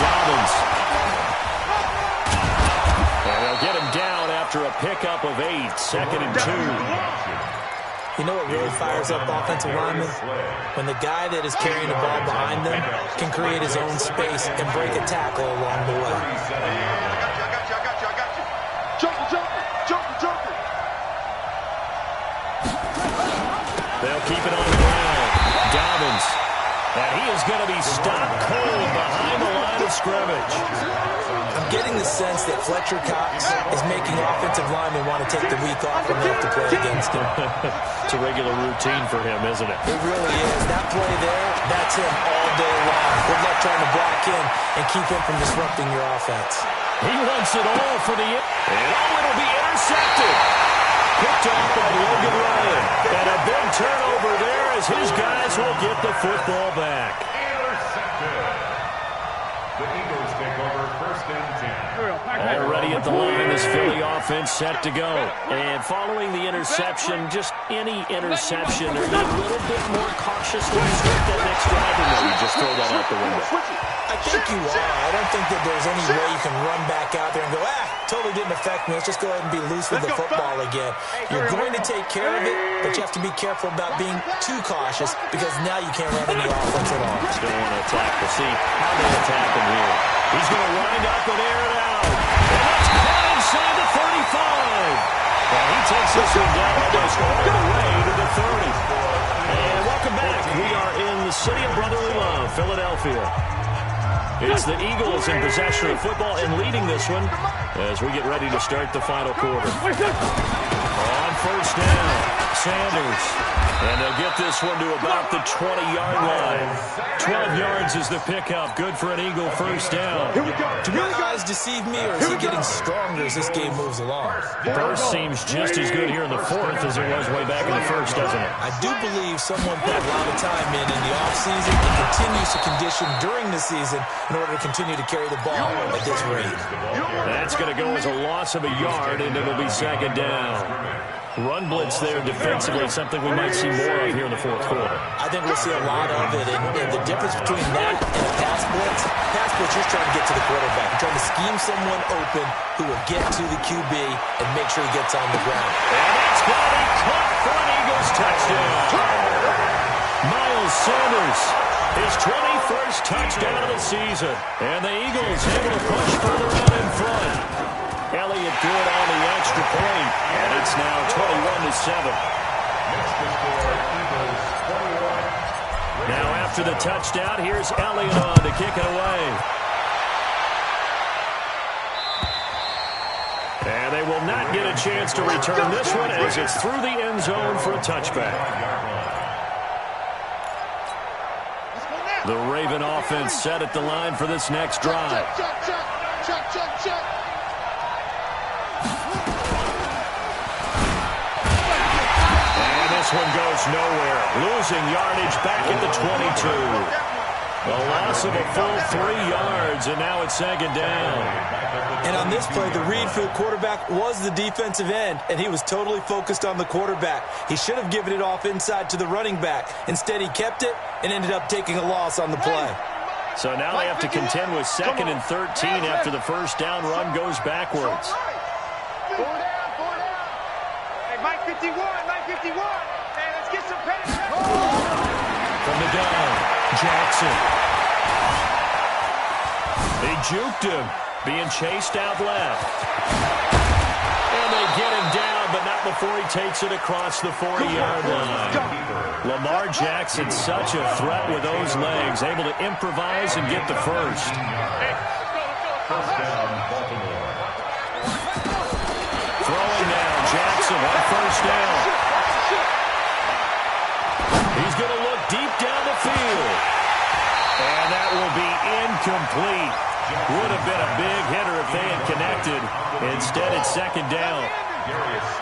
Dobbins. And they'll get him down after a pickup of 8, 2nd and 2. You know what really fires up offensive linemen? When the guy that is carrying the ball behind them can create his own space and break a tackle along the way. I got you. Jumper. They'll keep it on the ground. Dobbins. And he is going to be stopped cold behind the line of scrimmage. I'm getting the sense that Fletcher Cox is making offensive linemen want to take the week off when they have to play against him. It's a regular routine for him, isn't it? It really is. That play there, that's him all day long. Good luck trying to block him and keep him from disrupting your offense. He wants it all for the... And it'll be intercepted. Picked off by Logan Ryan. And a big turnover there as his guys will get the football back. Intercepted. The Eagles take over first and 10. Already at the line, this Philly offense set to go. And following the interception, just any interception, they're a little bit more cautious when you start that next drive, and then you just throw that out the window. I think you are. I don't think that there's any way you can run back out there and go, totally didn't affect me. Let's just go ahead and be loose with the football again. You're going to take care of it, but you have to be careful about being too cautious because now you can't run any offense at all. Still want to attack. We'll see how they attack him here. He's going to wind up and air it out. And that's caught inside the 35. And he takes this one down almost all the way to the 30. And welcome back. We are in the city of brotherly love, Philadelphia. It's the Eagles in possession of football and leading this one as we get ready to start the final quarter. On first down, Sanders. And they'll get this one to about the 20-yard line. 12 yards is the pickup. Good for an Eagle first down. Do my eyes deceive me, or is he getting stronger as this game moves along? Burst seems just as good here in the fourth as it was way back in the first, doesn't it? I do believe someone put a lot of time in the offseason and continues to condition during the season in order to continue to carry the ball at this rate. That's going to go as a loss of a yard, and it'll be second down. Run blitz there defensively, something we might see more of here in the fourth quarter. I think we'll see a lot of it, and the difference between that and a pass blitz, you're trying to get to the quarterback. You're trying to scheme someone open who will get to the QB and make sure he gets on the ground. And that's going to be caught for an Eagles touchdown. Miles Sanders, his 21st touchdown of the season. And the Eagles able to push further out in front. Elliott good on the extra point, and it's now 21-7. Now after the touchdown, here's Elliott on to kick it away. And they will not get a chance to return this one as it's through the end zone for a touchback. The Raven offense set at the line for this next drive. Check. This one goes nowhere. Losing yardage back at the 22. A loss of a full 3 yards, and now it's second down. And on this play, the read for the quarterback was the defensive end, and he was totally focused on the quarterback. He should have given it off inside to the running back. Instead, he kept it and ended up taking a loss on the play. So now they have to contend with 2nd and 13 after the first down run goes backwards. 4 down. Hey, Mike 51. Hey, let's get some penetration. From the gun, Jackson. They juked him, being chased out left. And they get him down, but not before he takes it across the 40-yard line. Lamar Jackson, such a threat with those legs, able to improvise and get the first. First down, Baltimore. Throwing now, Jackson on first down. He's going to look deep down the field. And that will be incomplete. Would have been a big hitter if they had connected. Instead, it's second down.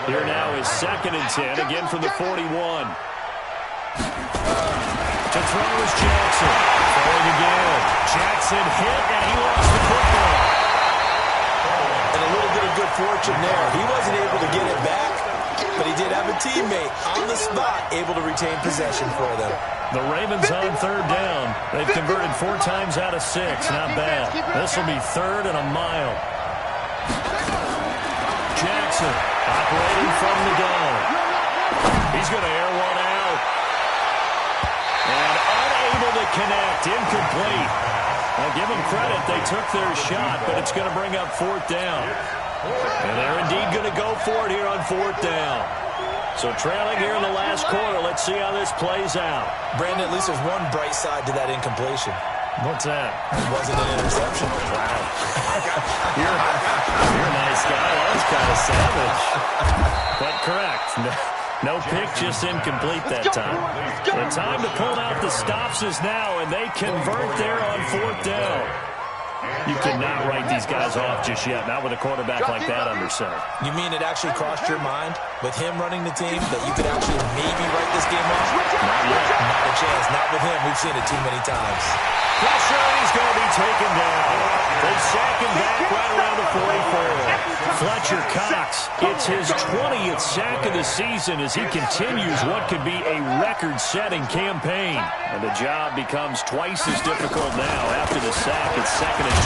Here now is 2nd and 10, again from the 41. To throw is Jackson. Throwing again. Jackson hit, and he lost the football. And a little bit of good fortune there. He wasn't able to get it back, but he did have a teammate on the spot able to retain possession for them. The Ravens on 3rd down. They've converted 4 times out of 6. Not bad. This will be 3rd and a mile. Jackson operating from the gun. He's going to air one out. And unable to connect. Incomplete. I'll give them credit. They took their shot, but it's going to bring up 4th down. And they're indeed going to go for it here on 4th down. So trailing here in the last quarter. Let's see how this plays out. Brandon, at least there's one bright side to that incompletion. What's that? It wasn't an interception. Wow. You're a nice guy. That was kind of savage. But correct. No pick, just incomplete that time. The time to pull out the stops is now, and they convert there on 4th down. You cannot write these guys off just yet, not with a quarterback like that under center. You mean it actually crossed your mind with him running the team that you could actually maybe write this game off? Not yet. Not a chance. Not with him. We've seen it too many times. Pressure, he's going to be taken down. They sack him back right around the 44. Fletcher Cox, it's his 20th sack of the season as he continues what could be a record-setting campaign. And the job becomes twice as difficult now after the sack. It's 2nd and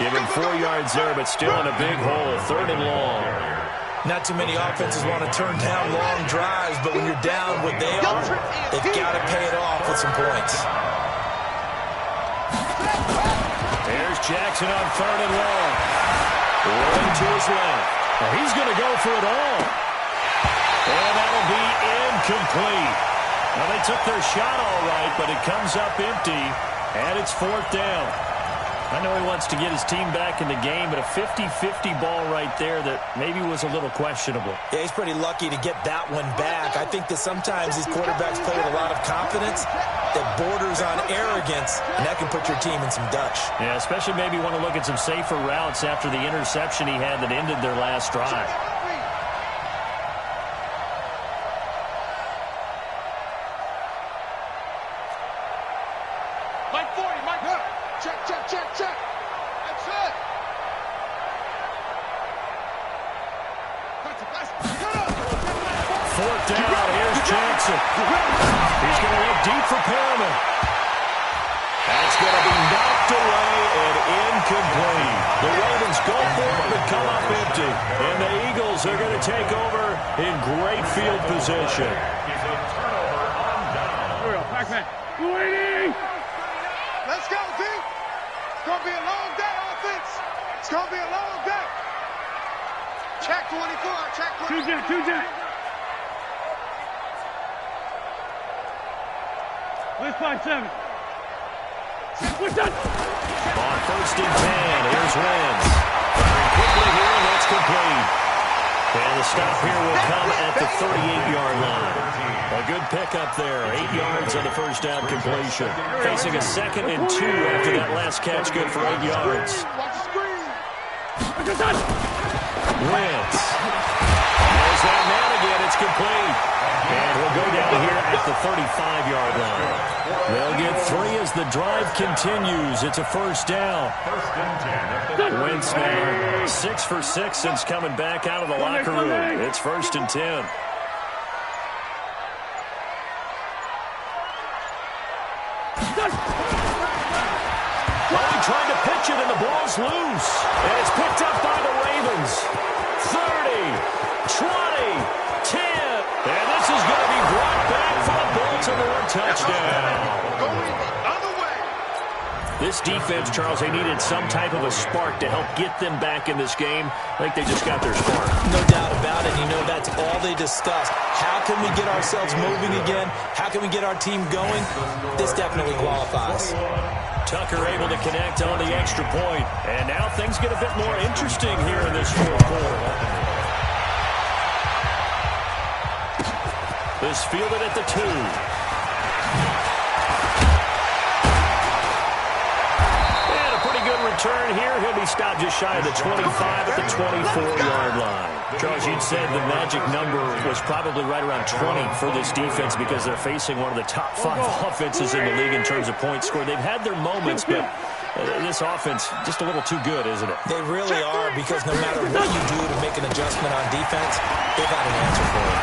20. Give him 4 yards there, but still in a big hole. 3rd and long. Not too many offenses want to turn down long drives, but when you're down what they are, they've got to pay it off with some points. There's Jackson on 3rd and long. Rolling to his left. Well, he's going to go for it all. And that'll be incomplete. Well, they took their shot all right, but it comes up empty, and it's 4th down. I know he wants to get his team back in the game, but a 50-50 ball right there that maybe was a little questionable. Yeah, he's pretty lucky to get that one back. I think that sometimes these quarterbacks play with a lot of confidence that borders on arrogance, and that can put your team in some Dutch. Yeah, especially maybe want to look at some safer routes after the interception he had that ended their last drive. Mike 40, Mike. Check. That's it. Jackson. He's going to look deep for Perriman. That's going to be knocked away and incomplete. The Ravens go for it but come up empty. And the Eagles are going to take over in great field position. Here we go, Pac-Man. Let's go, D. It's going to be a long day, offense. It's going to be a long day. Check 24, check 24. Two Jack. Let's 5-7. What's that? On 1st and 10, here's Wentz. Quickly here, and that's complete. And the stop here will come at the 38-yard line. A good pickup there, 8 yards on the first down completion. Facing a 2nd and 2 after that last catch, good for 8 yards. Wentz. There's that man again, it's complete. And we'll go down here at the 35-yard line. They'll get 3 as the drive continues. It's a 1st down. Wentz now 6 for 6 since coming back out of the locker room. It's 1st and 10. Well, he tried to pitch it, and the ball's loose. And it's picked up by the Ravens. 30, 20, 10. And this is going to be brought back for the Baltimore touchdown. This defense, Charles, they needed some type of a spark to help get them back in this game. I think they just got their spark. No doubt about it. You know, that's all they discussed. How can we get ourselves moving again? How can we get our team going? This definitely qualifies. Tucker able to connect on the extra point. And now things get a bit more interesting here in this 4th quarter. This fielded at the 2. And a pretty good return here. He'll be stopped just shy of the 25 at the 24-yard line. Charles, you'd said the magic number was probably right around 20 for this defense because they're facing one of the top 5 offenses in the league in terms of points scored. They've had their moments, but this offense just a little too good, isn't it? They really are, because no matter what you do to make an adjustment on defense, they've got an answer for it.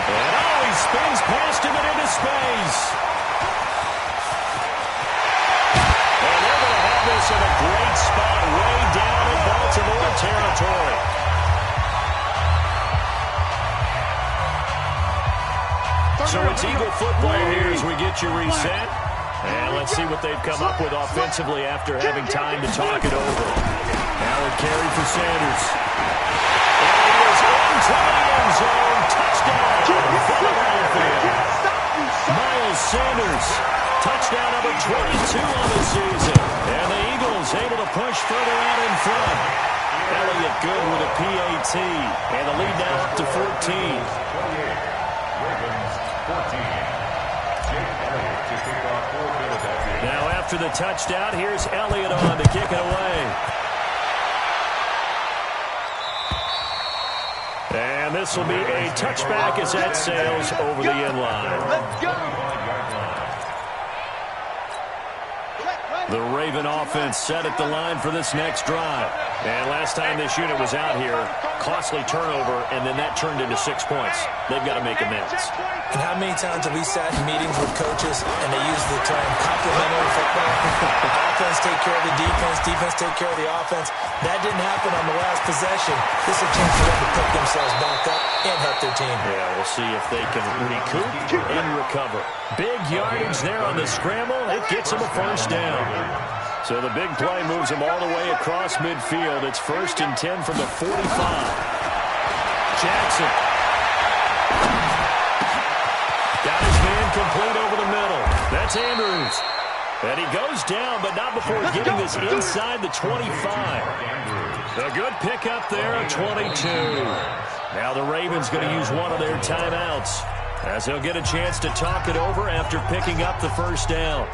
And he spins past him and into space. And they're going to have this in a great spot way down in Baltimore territory. So it's Eagle football here as we get you reset. And let's see what they've come up with offensively after having time to talk it over. Now a carry for Sanders. And he is into the end zone. Touchdown, Philadelphia. Miles Sanders, touchdown number 22 on the season. And the Eagles able to push further out in front. Elliott good with a PAT. And the lead now up to 14. Now after the touchdown, here's Elliott on to kick it away. And this will be a touchback as that sails over the end line. Let's go. The Raven offense set at the line for this next drive. And last time this unit was out here, costly turnover, and then that turned into 6 points. They've got to make amends. And how many times have we sat in meetings with coaches and they use the term complementary football? Offense take care of the defense, defense take care of the offense. That didn't happen on the last possession. This is a chance for them to pick themselves back up and help their team. Yeah, we'll see if they can recoup and recover. Big yardage there on the scramble. It gets them a 1st down. So the big play moves them all the way across midfield. It's 1st and 10 from the 45. Jackson. Got his man complete over the middle. That's Andrews. And he goes down, but not before getting this inside the 25. A good pickup there at 22. Now the Ravens going to use one of their timeouts as they'll get a chance to talk it over after picking up the 1st down.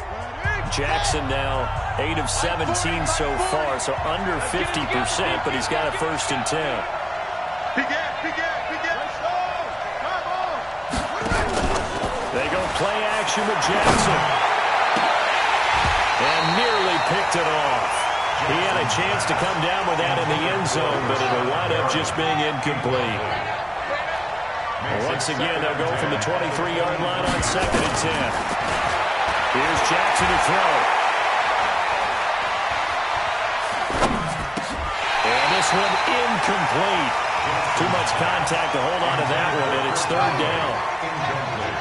Jackson now 8 of 17 so far, so under 50%, but he's got a 1st and 10. They go play action with Jackson. And nearly picked it off. He had a chance to come down with that in the end zone, but it'll wind up just being incomplete. Well, once again, they'll go from the 23-yard line on 2nd and 10. Here's Jackson to throw. And this one incomplete. Too much contact to hold on to that one, and it's 3rd down.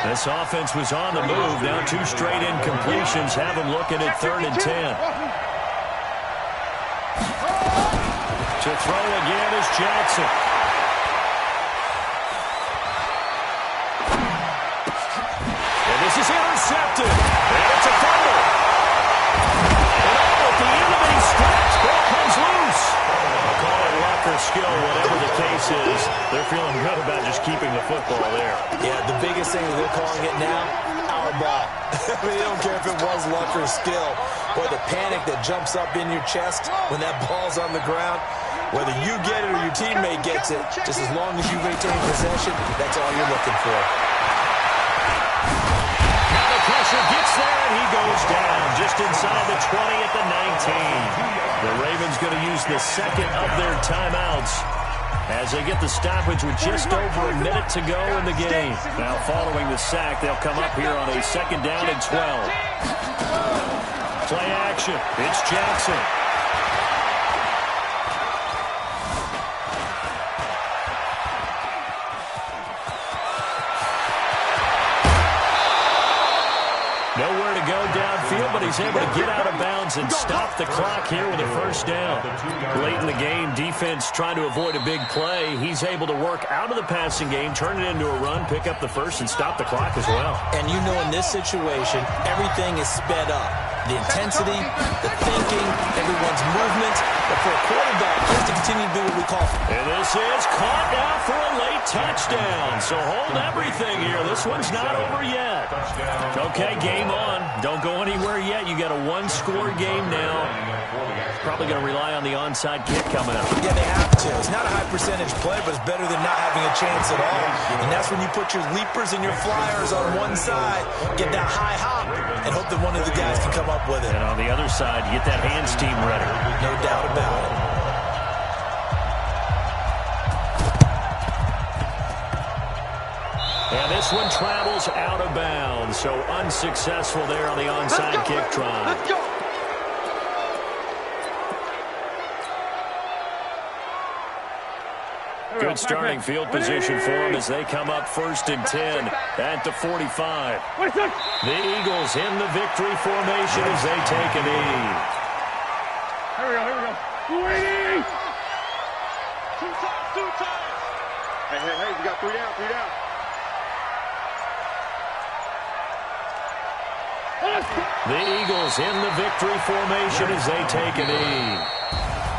This offense was on the move. Now 2 straight incompletions have them looking at 3rd and 10. To throw again is Jackson. And this is intercepted. And it's a fumble. And at the end of a stretch, ball comes loose. I'll call it luck or skill, whatever the case is. They're feeling good about just keeping the football there. Yeah, the biggest thing is they're calling it now, our ball. I mean, they don't care if it was luck or skill, or the panic that jumps up in your chest when that ball's on the ground. Whether you get it or your teammate gets it, just as long as you retain possession, that's all you're looking for. Now the pressure gets there, and he goes down just inside the 20 at the 19. The Ravens going to use the second of their timeouts as they get the stoppage with just over a minute to go in the game. Now following the sack, they'll come up here on a 2nd down and 12. Play action. It's Jackson. Nowhere to go downfield, but he's able to get out of bounds and stop the clock here with a 1st down. Late in the game, defense trying to avoid a big play. He's able to work out of the passing game, turn it into a run, pick up the 1st, and stop the clock as well. And you know in this situation, everything is sped up. The intensity, the thinking, everyone's movement. But for a quarterback, he has to continue to do what we call. And this is caught now for a late touchdown. So hold everything here. This one's not over yet. Okay, game on. Don't go anywhere yet. You got a 1-score game now. Probably going to rely on the onside kick coming up. Yeah, they have to. It's not a high-percentage play, but it's better than not having a chance at all. And that's when you put your leapers and your flyers on one side, get that high hop, and hope that one of the guys can come up with it. And on the other side, get that hands team ready. No doubt about it. And this one travels out of bounds, so unsuccessful there on the onside kick try. Let's go. Good starting field position for them as they come up 1st and 10 at the 45. The Eagles in the victory formation as they take a knee. Here we go. 280. Two times. Hey, we got 3 down, 3 down. The Eagles in the victory formation as they take a knee.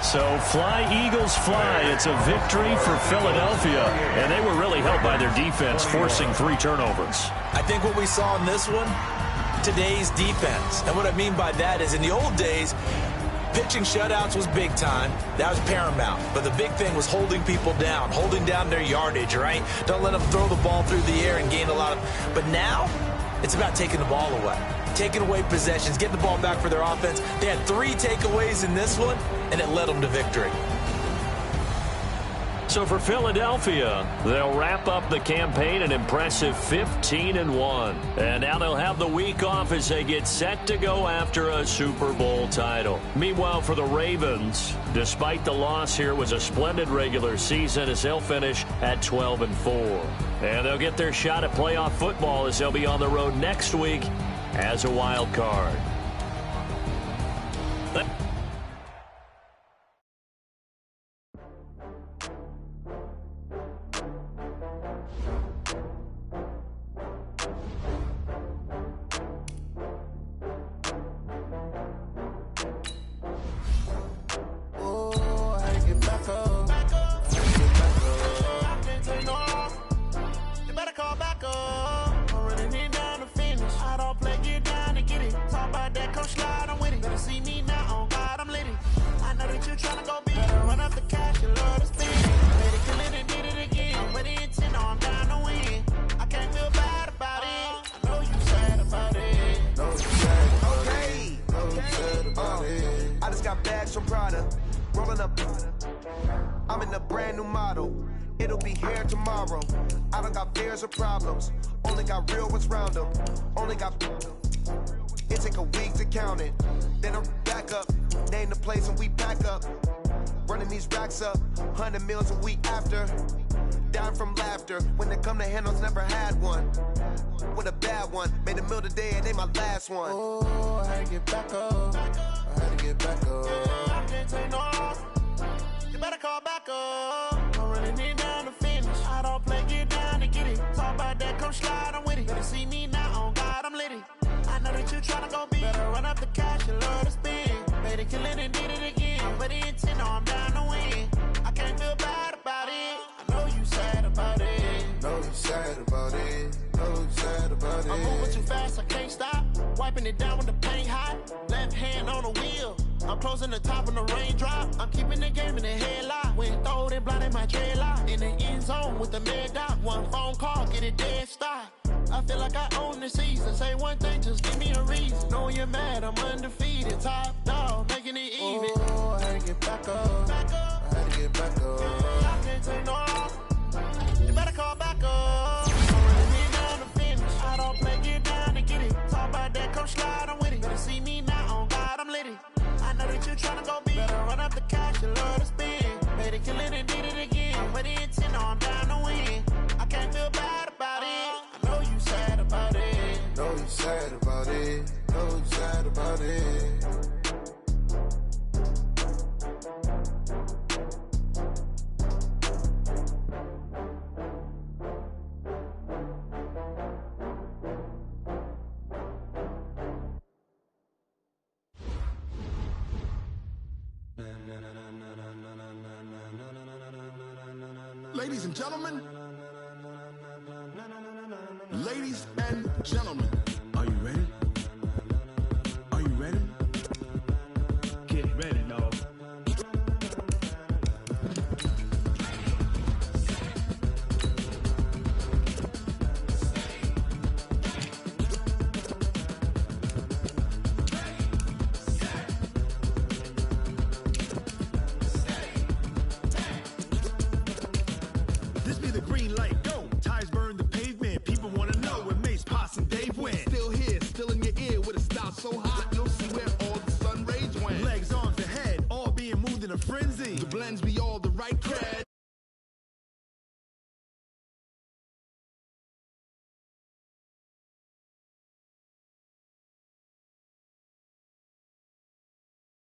So fly, Eagles, fly. It's a victory for Philadelphia. And they were really helped by their defense, forcing 3 turnovers. I think what we saw in this one, today's defense. And what I mean by that is in the old days, pitching shutouts was big time. That was paramount. But the big thing was holding people down, holding down their yardage, right? Don't let them throw the ball through the air and gain a lot of... But now, it's about taking the ball away. Taking away possessions, getting the ball back for their offense. They had 3 takeaways in this one, and it led them to victory. So for Philadelphia, they'll wrap up the campaign an impressive 15-1. And now they'll have the week off as they get set to go after a Super Bowl title. Meanwhile, for the Ravens, despite the loss here, was a splendid regular season as they'll finish at 12-4. And they'll get their shot at playoff football as they'll be on the road next week as a wild card. it'll be here tomorrow. I don't got fears or problems, only got real ones round them. Only got. It take a week to count it, then I'm back up. Name the place and we pack up. Running these racks up, 100 meals a week after. Down from laughter, when it come to handles, never had one. With a bad one, made a meal today and they my last one. Oh, I had to get back up. I had to get back up. I can't take no off. You better call back up. I'm running it down to finish. I don't play, get down to get it. Talk about that, come slide, I'm with it. Better see me now, on God, I'm litty. I know that you tryna go big. Better run up the cash, you love to spend. Made it, kill it, and did it again. I'm ready in 10, no, I'm down to win. I can't feel bad about it. I know you sad about it. Know you sad about it. Know you sad about it. I'm moving too fast, I can't stop. Wiping it down with the paint hot. Left hand on the wheel. I'm closing the top on the raindrop. I'm keeping the game in the headlock. When throwed and blinded my dreadlock. In the end zone with the mad dot. One phone call, get it dead stop. I feel like I own the season. Say one thing, just give me a reason. Knowing you're mad, I'm undefeated. Top dog, making it even. Oh, I had to get back up. I had to get back up. I can't take no off. You better call back up. I'm running it down to finish. I don't play, get down to get it. Talk about that, come slide, I'm with it. Better see me now, on God, I'm litty. I know that you tryna go big. Better run up the cash, you love to spend. Made it, kill it, and did it again. I'm ready in 10, no, I'm down to win. I can't feel bad about it. I know you sad about it. Know you sad about it. Know you sad about it. Ladies and gentlemen, ladies and gentlemen, are you ready? Are you ready? Get ready, dog. This be the green light, go. Tires burn the pavement. People wanna know where Mace, Potts, and Dave went. Still here, still in your ear with a style so hot, you'll see where all the sun rays went. Legs, arms, and head, all being moved in a frenzy. The blends be all the right crowd.